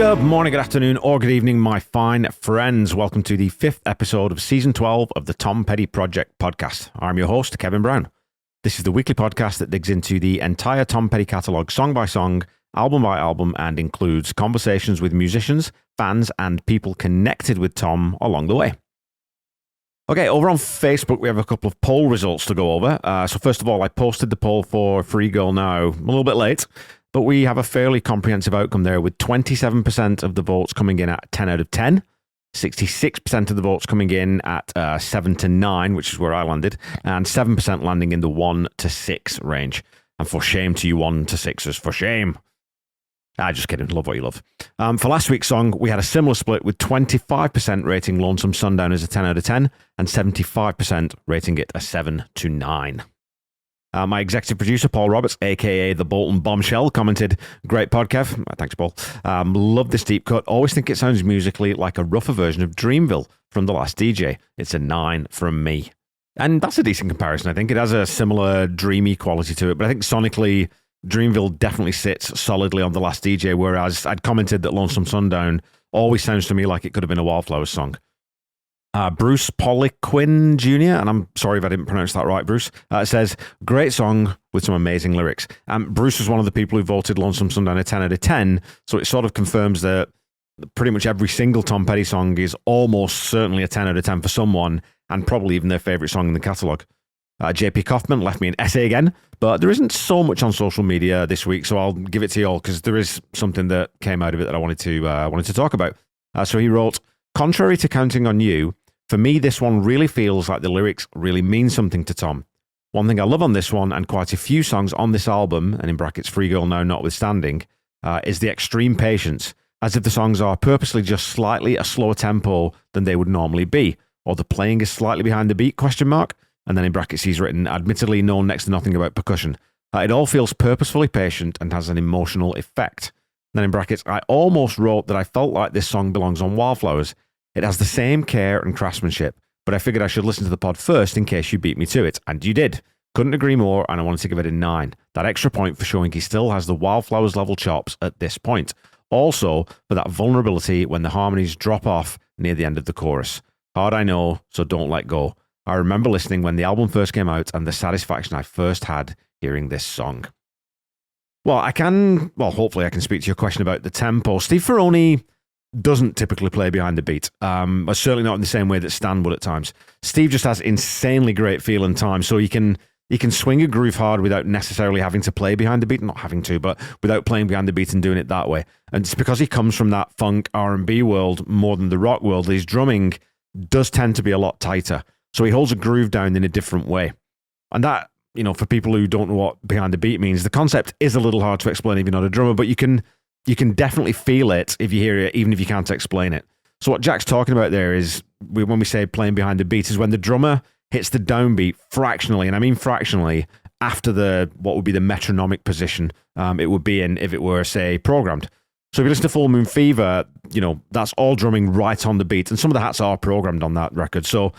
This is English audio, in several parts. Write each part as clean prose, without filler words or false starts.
Good morning, good afternoon, or good evening, my fine friends. Welcome to the 5th episode of Season 12 of the Tom Petty Project podcast. I'm your host, Kevin Brown. This is the weekly podcast that digs into the entire Tom Petty catalogue, song by song, album by album, and includes conversations with musicians, fans, and people connected with Tom along the way. Okay, over on Facebook, we have a couple of poll results to go over. So first of all, I posted the poll for Free Girl Now a little bit late, but we have a fairly comprehensive outcome there with 27% of the votes coming in at 10 out of 10, 66% of the votes coming in at 7 to 9, which is where I landed, and 7% landing in the 1 to 6 range. And for shame to you 1 to 6ers, for shame. Just kidding, love what you love. For last week's song, we had a similar split with 25% rating Lonesome Sundown as a 10 out of 10 and 75% rating it a 7 to 9. My executive producer, Paul Roberts, a.k.a. the Bolton Bombshell, commented, "Great pod, Kev." Thanks, Paul. Love this deep cut. Always think it sounds musically like a rougher version of Dreamville from The Last DJ. It's a 9 from me. And that's a decent comparison, I think. It has a similar dreamy quality to it, but I think sonically, Dreamville definitely sits solidly on The Last DJ, whereas I'd commented that Lonesome Sundown always sounds to me like it could have been a Wildflowers song. Bruce Poliquin Jr., and I'm sorry if I didn't pronounce that right, Bruce, says, "Great song with some amazing lyrics." Bruce was one of the people who voted Lonesome Sundown a 10 out of 10, so it sort of confirms that pretty much every single Tom Petty song is almost certainly a 10 out of 10 for someone, and probably even their favourite song in the catalogue. JP Kaufman left me an essay again, but there isn't so much on social media this week, so I'll give it to you all because there is something that came out of it that I wanted to talk about. So he wrote, "Contrary to Counting on You, for me, this one really feels like the lyrics really mean something to Tom. One thing I love on this one, and quite a few songs on this album, and in brackets Free Girl Now notwithstanding, is the extreme patience, as if the songs are purposely just slightly a slower tempo than they would normally be, or the playing is slightly behind the beat, question mark, and then in brackets he's written, admittedly know next to nothing about percussion. It all feels purposefully patient and has an emotional effect. Then in brackets, I almost wrote that I felt like this song belongs on Wildflowers. It has the same care and craftsmanship, but I figured I should listen to the pod first in case you beat me to it, and you did. Couldn't agree more, and I wanted to give it a 9. That extra point for showing he still has the Wildflowers level chops at this point. Also, for that vulnerability when the harmonies drop off near the end of the chorus. Hard I know, so don't let go. I remember listening when the album first came out and the satisfaction I first had hearing this song." Well, hopefully I can speak to your question about the tempo. Steve Ferroni doesn't typically play behind the beat, but certainly not in the same way that Stan would at times. Steve just has insanely great feel and time, so he can swing a groove hard without necessarily having to play behind the beat, not having to, but without playing behind the beat and doing it that way. And it's because he comes from that funk R&B world more than the rock world. His drumming does tend to be a lot tighter, so he holds a groove down in a different way. And that, for people who don't know what behind the beat means, the concept is a little hard to explain if you're not a drummer, but you can definitely feel it if you hear it, even if you can't explain it. So what Jack's talking about there is, when we say playing behind the beat, is when the drummer hits the downbeat fractionally, and I mean fractionally, after what would be the metronomic position it would be in if it were, say, programmed. So if you listen to Full Moon Fever, that's all drumming right on the beat, and some of the hats are programmed on that record. So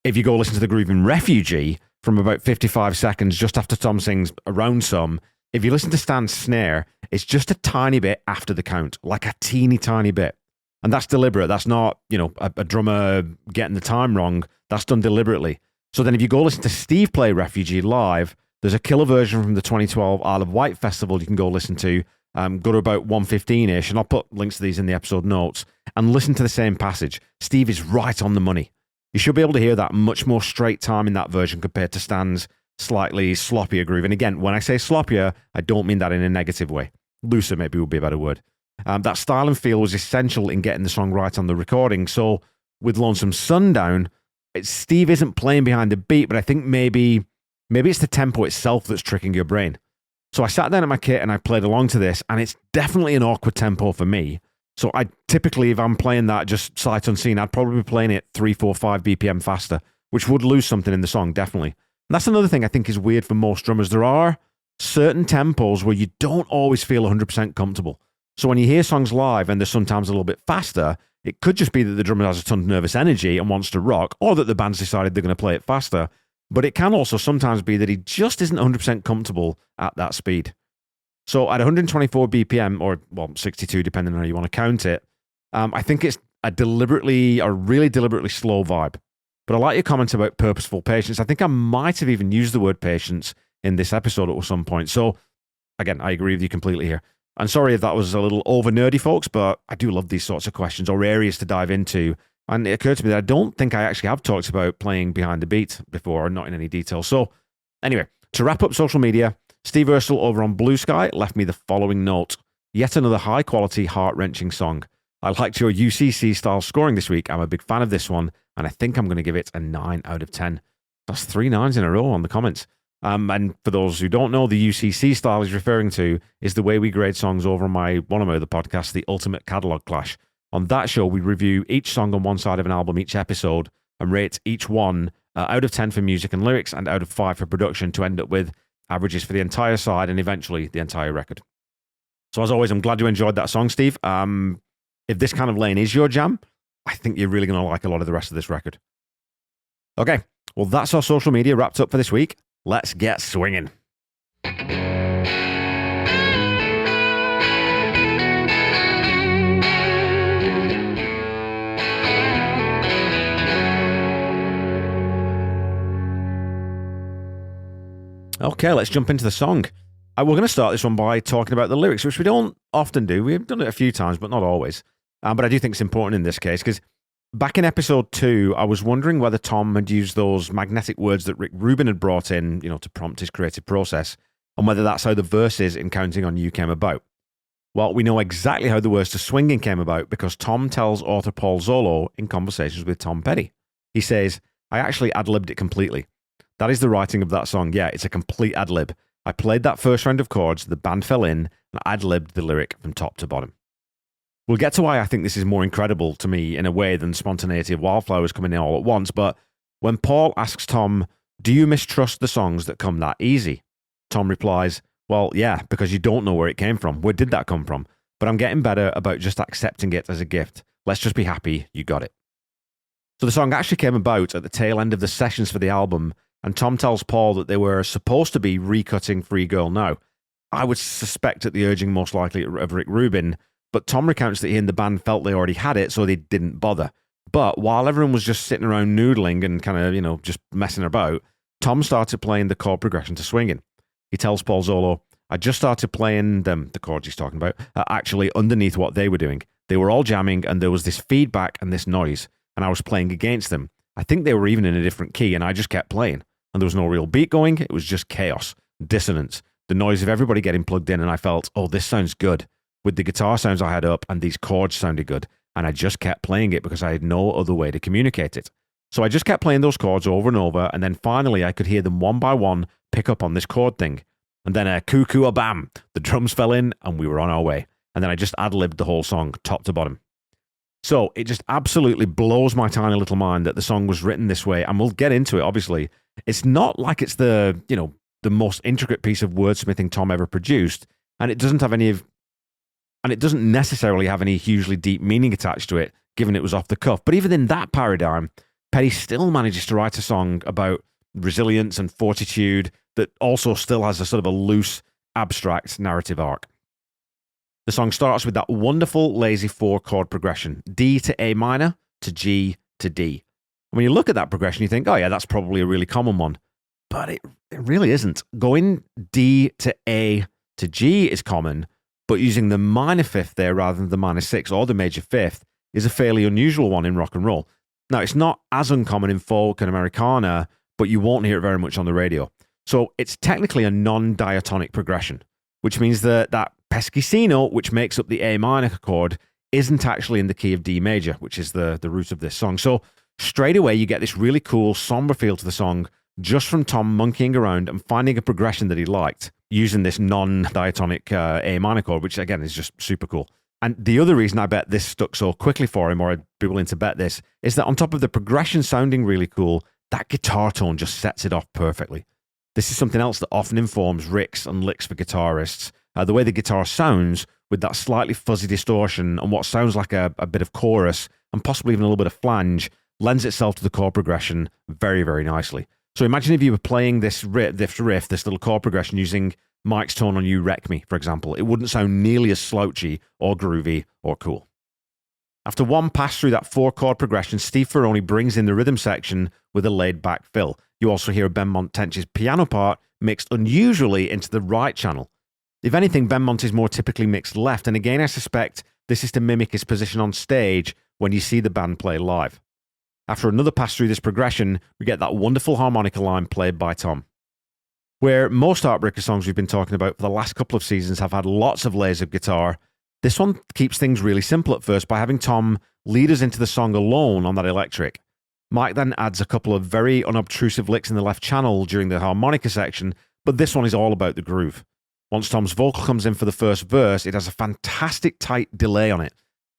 if you go listen to the groove in Refugee from about 55 seconds just after Tom sings Around Some, if you listen to Stan's snare, it's just a tiny bit after the count, like a teeny tiny bit. And that's deliberate. That's not, a drummer getting the time wrong. That's done deliberately. So then if you go listen to Steve play Refugee live, there's a killer version from the 2012 Isle of Wight Festival you can go listen to. Go to about 1:15-ish, and I'll put links to these in the episode notes, and listen to the same passage. Steve is right on the money. You should be able to hear that much more straight time in that version compared to Stan's slightly sloppier groove. And again, when I say sloppier, I don't mean that in a negative way. Looser maybe would be a better word. That style and feel was essential in getting the song right on the recording. So with Lonesome Sundown, Steve isn't playing behind the beat, but I think maybe it's the tempo itself that's tricking your brain. So I sat down at my kit and I played along to this, and it's definitely an awkward tempo for me. So I typically, if I'm playing that just sight unseen, I'd probably be playing it 3, 4, 5 BPM faster, which would lose something in the song, definitely. And that's another thing I think is weird for most drummers. There are certain tempos where you don't always feel 100% comfortable. So when you hear songs live and they're sometimes a little bit faster, it could just be that the drummer has a ton of nervous energy and wants to rock, or that the band's decided they're going to play it faster. But it can also sometimes be that he just isn't 100% comfortable at that speed. So at 124 BPM, or 62 depending on how you want to count it, I think it's a really deliberately slow vibe. But I like your comments about purposeful patience. I think I might have even used the word patience in this episode at some point. So again, I agree with you completely here. And sorry if that was a little over nerdy, folks, but I do love these sorts of questions or areas to dive into. And it occurred to me that I don't think I actually have talked about playing behind the beat before, or not in any detail. So anyway, to wrap up social media, Steve Ursel over on Blue Sky left me the following note. Yet another high-quality, heart-wrenching song. I liked your UCC-style scoring this week. I'm a big fan of this one, and I think I'm going to give it a 9 out of 10. That's 3 9s in a row on the comments. And for those who don't know, the UCC style he's referring to is the way we grade songs over on one of my other podcasts, The Ultimate Catalog Clash. On that show, we review each song on one side of an album each episode and rate each one out of 10 for music and lyrics and out of 5 for production to end up with averages for the entire side and eventually the entire record. So as always, I'm glad you enjoyed that song, Steve. If this kind of lane is your jam, I think you're really going to like a lot of the rest of this record. Okay, well, that's our social media wrapped up for this week. Let's get swinging. Okay, let's jump into the song. We're going to start this one by talking about the lyrics, which we don't often do. We've done it a few times, but not always. But I do think it's important in this case because back in episode 2, I was wondering whether Tom had used those magnetic words that Rick Rubin had brought in, to prompt his creative process, and whether that's how the verses in Counting on You came about. Well, we know exactly how the words to Swingin came about because Tom tells author Paul Zolo in conversations with Tom Petty. He says, I actually ad-libbed it completely. That is the writing of that song. Yeah, it's a complete ad-lib. I played that first round of chords, the band fell in, and ad-libbed the lyric from top to bottom. We'll get to why I think this is more incredible to me in a way than spontaneity of wildflowers coming in all at once, but when Paul asks Tom, do you mistrust the songs that come that easy? Tom replies, well, yeah, because you don't know where it came from. Where did that come from? But I'm getting better about just accepting it as a gift. Let's just be happy you got it. So the song actually came about at the tail end of the sessions for the album, and Tom tells Paul that they were supposed to be recutting Free Girl Now. I would suspect at the urging most likely of Rick Rubin, but Tom recounts that he and the band felt they already had it, so they didn't bother. But while everyone was just sitting around noodling and kind of, just messing about, Tom started playing the chord progression to Swingin. He tells Paul Zolo, I just started playing them, the chords he's talking about, actually underneath what they were doing. They were all jamming and there was this feedback and this noise, and I was playing against them. I think they were even in a different key, and I just kept playing. And there was no real beat going, it was just chaos, dissonance, the noise of everybody getting plugged in, and I felt, oh, this sounds good. With the guitar sounds I had up, and these chords sounded good, and I just kept playing it because I had no other way to communicate it. So I just kept playing those chords over and over, and then finally I could hear them one by one pick up on this chord thing. And then a cuckoo a bam, the drums fell in, and we were on our way. And then I just ad-libbed the whole song, top to bottom. So it just absolutely blows my tiny little mind that the song was written this way, and we'll get into it, obviously. It's not like it's the most intricate piece of wordsmithing Tom ever produced, and it doesn't necessarily have any hugely deep meaning attached to it, given it was off the cuff. But even in that paradigm, Petty still manages to write a song about resilience and fortitude that also still has a sort of a loose, abstract narrative arc. The song starts with that wonderful, lazy 4-chord progression, D to A minor to G to D. And when you look at that progression, you think, oh yeah, that's probably a really common one. But it really isn't. Going D to A to G is common, but using the minor fifth there rather than the minor 6 or the major 5th is a fairly unusual one in rock and roll. Now, it's not as uncommon in folk and Americana, but you won't hear it very much on the radio. So it's technically a non-diatonic progression, which means that pesky C note, which makes up the A minor chord, isn't actually in the key of D major, which is the root of this song. So straight away, you get this really cool, somber feel to the song just from Tom monkeying around and finding a progression that he liked using this non-diatonic A minor chord, which again is just super cool. And the other reason I bet this stuck so quickly for him, or I'd be willing to bet this, is that on top of the progression sounding really cool, that guitar tone just sets it off perfectly. This is something else that often informs ricks and licks for guitarists. The way the guitar sounds with that slightly fuzzy distortion and what sounds like a bit of chorus and possibly even a little bit of flange lends itself to the chord progression very, very nicely. So imagine if you were playing this riff, this little chord progression using Mike's tone on You Wreck Me, for example. It wouldn't sound nearly as slouchy or groovy or cool. After one pass through that 4-chord progression, Steve Ferroni brings in the rhythm section with a laid-back fill. You also hear Benmont Tench's piano part mixed unusually into the right channel. If anything, Benmont is more typically mixed left, and again I suspect this is to mimic his position on stage when you see the band play live. After another pass through this progression, we get that wonderful harmonica line played by Tom. Where most Heartbreaker songs we've been talking about for the last couple of seasons have had lots of layers of guitar, this one keeps things really simple at first by having Tom lead us into the song alone on that electric. Mike then adds a couple of very unobtrusive licks in the left channel during the harmonica section, but this one is all about the groove. Once Tom's vocal comes in for the first verse, it has a fantastic tight delay on it.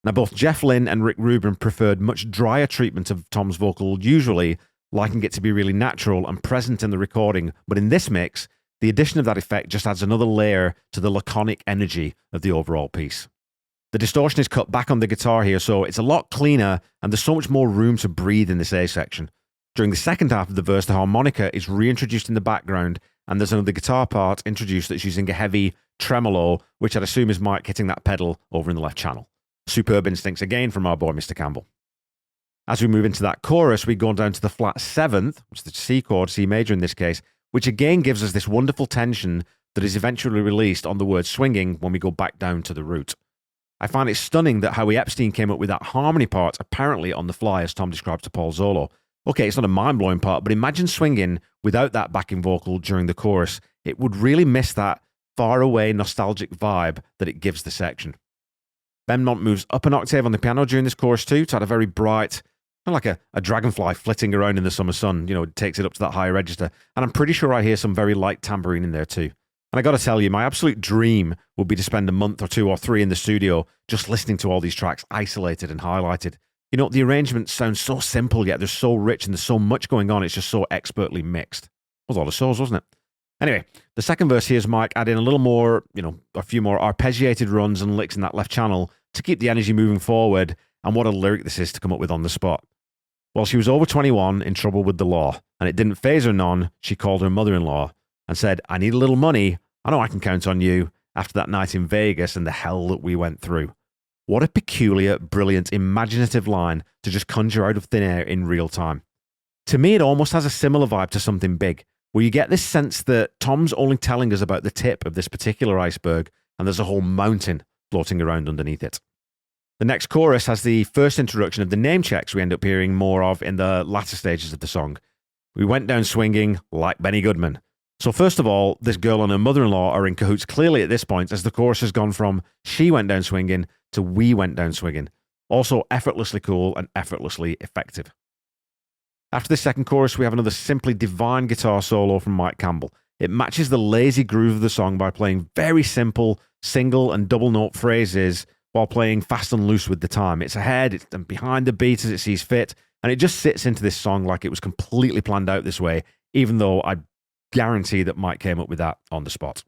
Now, both Jeff Lynne and Rick Rubin preferred much drier treatment of Tom's vocal usually, liking it to be really natural and present in the recording, but in this mix, the addition of that effect just adds another layer to the laconic energy of the overall piece. The distortion is cut back on the guitar here, so it's a lot cleaner and there's so much more room to breathe in this A section. During the second half of the verse, the harmonica is reintroduced in the background and there's another guitar part introduced that's using a heavy tremolo, which I'd assume is Mike hitting that pedal over in the left channel. Superb instincts again from our boy Mr. Campbell. As we move into that chorus, we go down to the flat 7th, which is the C chord, C major in this case, which again gives us this wonderful tension that is eventually released on the word swinging when we go back down to the root. I find it stunning that Howie Epstein came up with that harmony part apparently on the fly, as Tom describes to Paul Zolo. Okay, it's not a mind-blowing part, but imagine swinging without that backing vocal during the chorus. It would really miss that far-away nostalgic vibe that it gives the section. Benmont moves up an octave on the piano during this chorus too, to add a very bright, kind of like a dragonfly flitting around in the summer sun. You know, it takes it up to that higher register. And I'm pretty sure I hear some very light tambourine in there too. And I got to tell you, my absolute dream would be to spend a month or 2 or 3 in the studio just listening to all these tracks isolated and highlighted. You know, the arrangements sound so simple, yet they're so rich and there's so much going on. It's just so expertly mixed. Was all the souls, wasn't it? Anyway, the second verse here is Mike adding a little more, a few more arpeggiated runs and licks in that left channel to keep the energy moving forward. And what a lyric this is to come up with on the spot. Well, she was over 21, in trouble with the law, and it didn't faze her none. She called her mother-in-law and said, "I need a little money. I know I can count on you," after that night in Vegas and the hell that we went through. What a peculiar, brilliant, imaginative line to just conjure out of thin air in real time. To me, it almost has a similar vibe to Something Big, where you get this sense that Tom's only telling us about the tip of this particular iceberg and there's a whole mountain floating around underneath it. The next chorus has the first introduction of the name checks we end up hearing more of in the latter stages of the song. We went down swinging like Benny Goodman. So first of all, this girl and her mother-in-law are in cahoots clearly at this point, as the chorus has gone from she went down swinging to we went down swinging. Also effortlessly cool and effortlessly effective. After this second chorus, we have another simply divine guitar solo from Mike Campbell. It matches the lazy groove of the song by playing very simple single and double note phrases while playing fast and loose with the time. It's ahead and behind the beat as it sees fit, and it just sits into this song like it was completely planned out this way, even though I guarantee that Mike came up with that on the spot.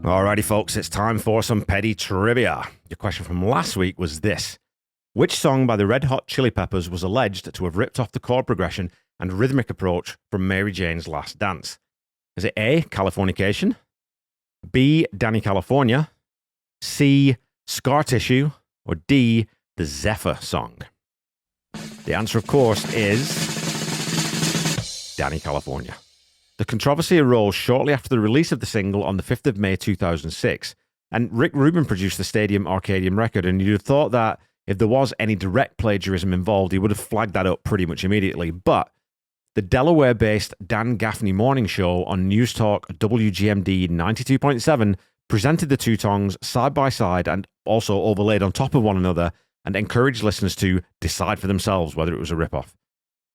Alrighty, folks, it's time for some petty trivia. Your question from last week was this. Which song by the Red Hot Chili Peppers was alleged to have ripped off the chord progression and rhythmic approach from Mary Jane's Last Dance? Is it A, Californication, B, Danny California, C, Scar Tissue, or D, the Zephyr song? The answer, of course, is Danny California. The controversy arose shortly after the release of the single on the 5th of May 2006, and Rick Rubin produced the Stadium Arcadium record, and you'd have thought that if there was any direct plagiarism involved, he would have flagged that up pretty much immediately. But the Delaware-based Dan Gaffney morning show on News Talk WGMD 92.7 presented the two songs side by side and also overlaid on top of one another and encouraged listeners to decide for themselves whether it was a ripoff.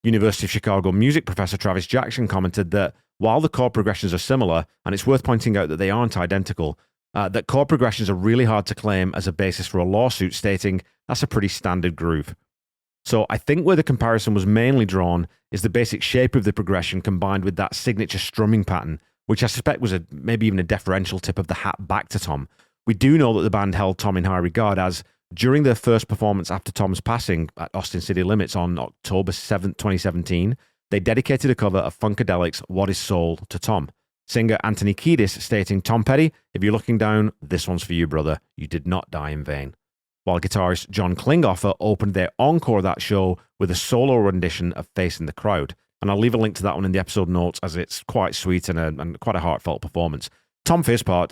University of Chicago music professor Travis Jackson commented that while the chord progressions are similar, and it's worth pointing out that they aren't identical, that chord progressions are really hard to claim as a basis for a lawsuit, stating that's a pretty standard groove. So I think where the comparison was mainly drawn is the basic shape of the progression combined with that signature strumming pattern, which I suspect was maybe even a deferential tip of the hat back to Tom. We do know that the band held Tom in high regard, as during their first performance after Tom's passing at Austin City Limits on October 7th, 2017, they dedicated a cover of Funkadelic's What Is Soul to Tom. Singer Anthony Kiedis stating, "Tom Petty, if you're looking down, this one's for you, brother. You did not die in vain." While guitarist John Klinghoffer opened their encore of that show with a solo rendition of Facing the Crowd. And I'll leave a link to that one in the episode notes, as it's quite sweet and quite a heartfelt performance. Tom, for his part,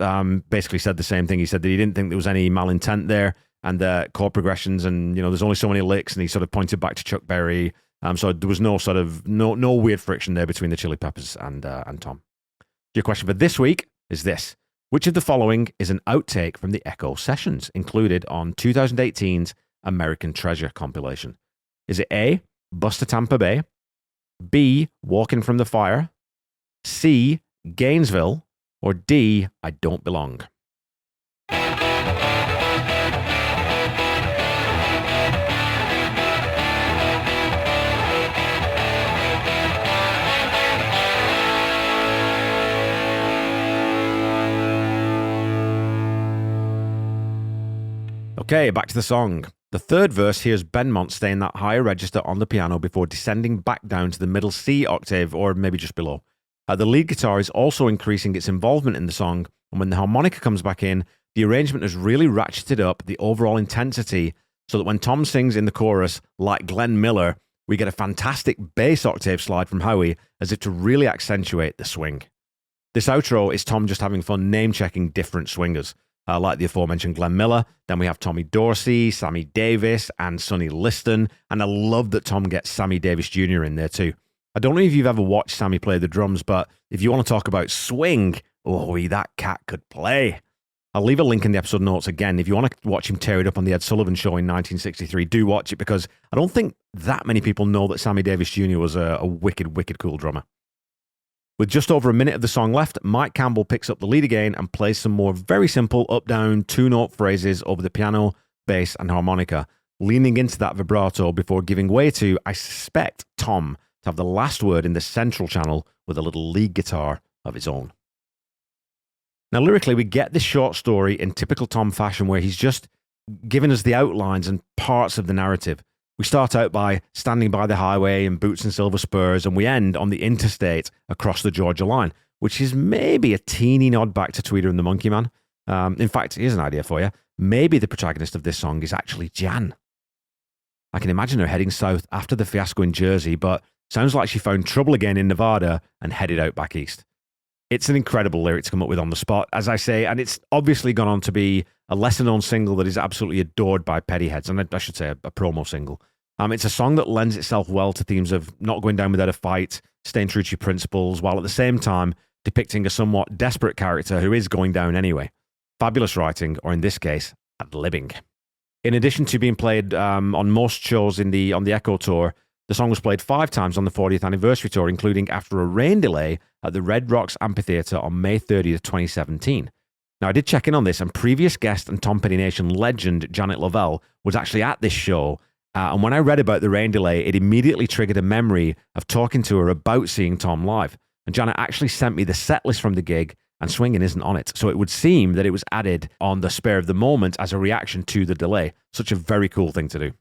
basically said the same thing. He said that he didn't think there was any malintent there, and the chord progressions, and there's only so many licks, and he sort of pointed back to Chuck Berry. So there was no weird friction there between the Chili Peppers and Tom. Your question for this week is this: which of the following is an outtake from the Echo sessions included on 2018's American Treasure compilation? Is it A, Bus to Tampa Bay, B, Walking from the Fire, C, Gainesville, or D, I Don't Belong? Okay, back to the song. The third verse hears Benmont staying that higher register on the piano before descending back down to the middle C octave, or maybe just below. The lead guitar is also increasing its involvement in the song, and when the harmonica comes back in, the arrangement has really ratcheted up the overall intensity, so that when Tom sings in the chorus, like Glenn Miller, we get a fantastic bass octave slide from Howie, as if to really accentuate the swing. This outro is Tom just having fun name-checking different swingers. Like the aforementioned Glenn Miller, then we have Tommy Dorsey, Sammy Davis, and Sonny Liston, and I love that Tom gets Sammy Davis Jr. in there too. I don't know if you've ever watched Sammy play the drums, but if you want to talk about swing, that cat could play. I'll leave a link in the episode notes again. If you want to watch him tear it up on the Ed Sullivan Show in 1963, do watch it, because I don't think that many people know that Sammy Davis Jr. was a wicked, wicked cool drummer. With just over a minute of the song left, Mike Campbell picks up the lead again and plays some more very simple up-down two-note phrases over the piano, bass, and harmonica, leaning into that vibrato before giving way to, I suspect, Tom to have the last word in the central channel with a little lead guitar of his own. Now, lyrically, we get this short story in typical Tom fashion, where he's just giving us the outlines and parts of the narrative. We start out by standing by the highway in boots and silver spurs, and we end on the interstate across the Georgia line, which is maybe a teeny nod back to Tweeder and the Monkey Man. In fact, here's an idea for you. Maybe the protagonist of this song is actually Jan. I can imagine her heading south after the fiasco in Jersey, but sounds like she found trouble again in Nevada and headed out back east. It's an incredible lyric to come up with on the spot, as I say, and it's obviously gone on to be a lesser-known single that is absolutely adored by Pettyheads, and I should say a promo single. It's a song that lends itself well to themes of not going down without a fight, staying true to your principles, while at the same time depicting a somewhat desperate character who is going down anyway. Fabulous writing, or in this case, ad-libbing. In addition to being played on most shows on the Echo Tour, the song was played 5 times on the 40th anniversary tour, including after a rain delay at the Red Rocks Amphitheatre on May 30th, 2017. Now, I did check in on this, and previous guest and Tom Petty Nation legend Janet Lovell was actually at this show, and when I read about the rain delay, it immediately triggered a memory of talking to her about seeing Tom live. And Janet actually sent me the set list from the gig, and Swingin isn't on it. So it would seem that it was added on the spur of the moment as a reaction to the delay. Such a very cool thing to do.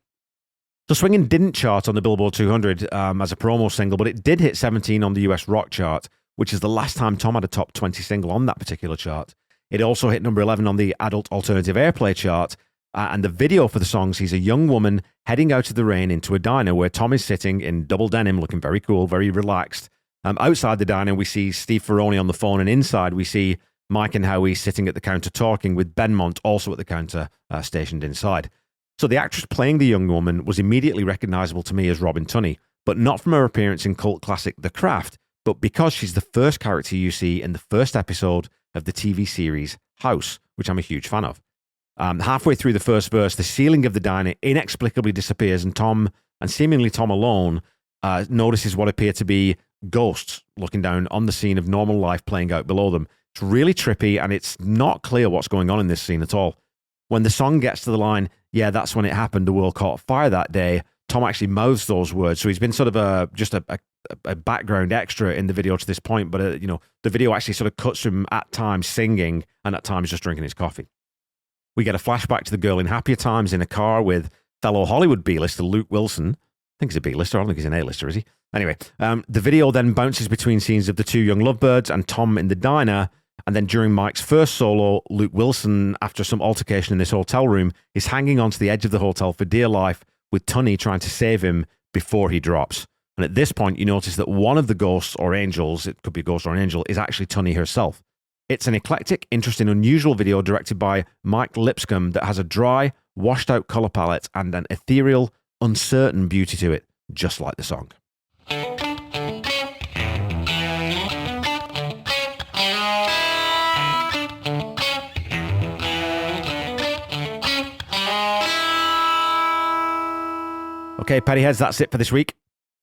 So Swingin didn't chart on the Billboard 200 as a promo single, but it did hit 17 on the US rock chart, which is the last time Tom had a top 20 single on that particular chart. It also hit number 11 on the Adult Alternative Airplay chart, and the video for the song sees a young woman heading out of the rain into a diner where Tom is sitting in double denim, looking very cool, very relaxed. Outside the diner, we see Steve Ferroni on the phone, and inside we see Mike and Howie sitting at the counter talking, with Benmont also at the counter stationed inside. So the actress playing the young woman was immediately recognizable to me as Robin Tunney, but not from her appearance in cult classic The Craft, but because she's the first character you see in the first episode of the TV series House, which I'm a huge fan of. Halfway through the first verse, the ceiling of the diner inexplicably disappears, and Tom, and seemingly Tom alone, notices what appear to be ghosts looking down on the scene of normal life playing out below them. It's really trippy, and it's not clear what's going on in this scene at all. When the song gets to the line, "Yeah, that's when it happened, the world caught fire that day," Tom actually mouths those words. So he's been sort of just a background extra in the video to this point. But, the video actually sort of cuts to him at times singing and at times just drinking his coffee. We get a flashback to the girl in Happier Times in a car with fellow Hollywood B-lister Luke Wilson. I think he's a B-lister. I don't think he's an A-lister, is he? Anyway, the video then bounces between scenes of the two young lovebirds and Tom in the diner. And then during Mike's first solo, Luke Wilson, after some altercation in this hotel room, is hanging onto the edge of the hotel for dear life with Tunny trying to save him before he drops. And at this point, you notice that one of the ghosts or angels, it could be a ghost or an angel, is actually Tunny herself. It's an eclectic, interesting, unusual video directed by Mike Lipscomb that has a dry, washed-out color palette and an ethereal, uncertain beauty to it, just like the song. Okay, Pettyheads, that's it for this week.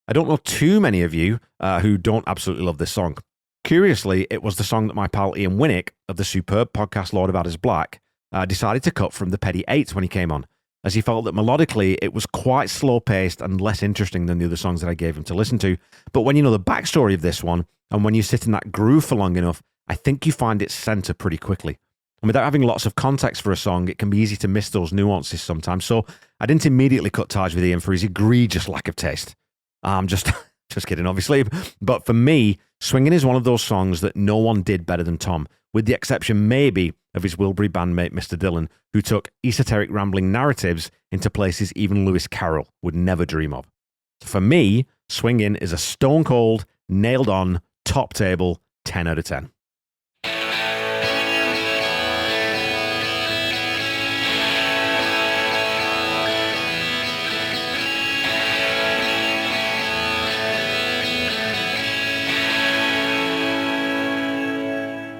I don't know too many of you who don't absolutely love this song. Curiously, it was the song that my pal Ian Winnick of the superb podcast Lord of Adders Black decided to cut from the Pettyheads when he came on, as he felt that melodically it was quite slow-paced and less interesting than the other songs that I gave him to listen to. But when you know the backstory of this one, and when you sit in that groove for long enough, I think you find its center pretty quickly. And without having lots of context for a song, it can be easy to miss those nuances sometimes. So I didn't immediately cut ties with Ian for his egregious lack of taste. I'm just kidding, obviously. But for me, Swingin' is one of those songs that no one did better than Tom, with the exception maybe of his Wilbury bandmate, Mr. Dillon, who took esoteric rambling narratives into places even Lewis Carroll would never dream of. For me, Swingin' is a stone cold, nailed on, top table, 10 out of 10.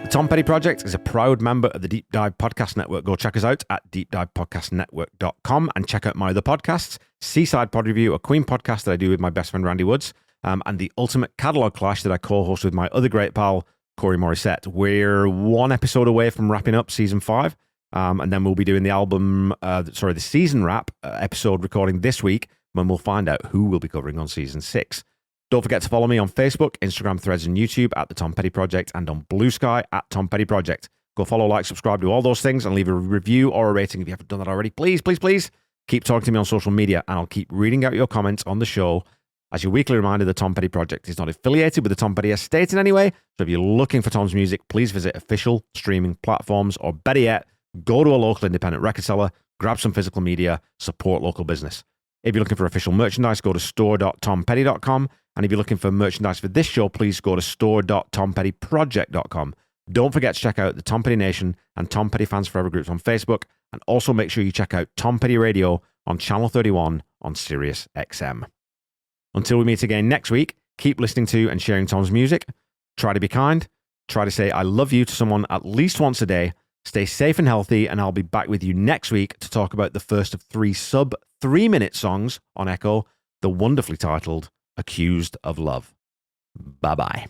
The Tom Petty Project is a proud member of the Deep Dive Podcast Network. Go check us out at deepdivepodcastnetwork.com and check out my other podcasts, Seaside Pod Review, a Queen podcast that I do with my best friend Randy Woods, and the Ultimate Catalogue Clash that I co-host with my other great pal, Corey Morissette. We're one episode away from wrapping up season 5, and then we'll be doing the season wrap episode recording this week, when we'll find out who we'll be covering on season 6. Don't forget to follow me on Facebook, Instagram, Threads, and YouTube at The Tom Petty Project, and on Blue Sky at Tom Petty Project. Go follow, like, subscribe to all those things, and leave a review or a rating if you haven't done that already. Please, please, please keep talking to me on social media, and I'll keep reading out your comments on the show. As your weekly reminder, The Tom Petty Project is not affiliated with the Tom Petty Estate in any way, so if you're looking for Tom's music, please visit official streaming platforms, or better yet, go to a local independent record seller, grab some physical media, support local business. If you're looking for official merchandise, go to store.tompetty.com. And if you're looking for merchandise for this show, please go to store.tompettyproject.com. Don't forget to check out the Tom Petty Nation and Tom Petty Fans Forever groups on Facebook. And also make sure you check out Tom Petty Radio on Channel 31 on Sirius XM. Until we meet again next week, keep listening to and sharing Tom's music. Try to be kind. Try to say I love you to someone at least once a day. Stay safe and healthy, and I'll be back with you next week to talk about the first of 3 sub-3-minute songs on Echo, the wonderfully titled Accused of Love. Bye-bye.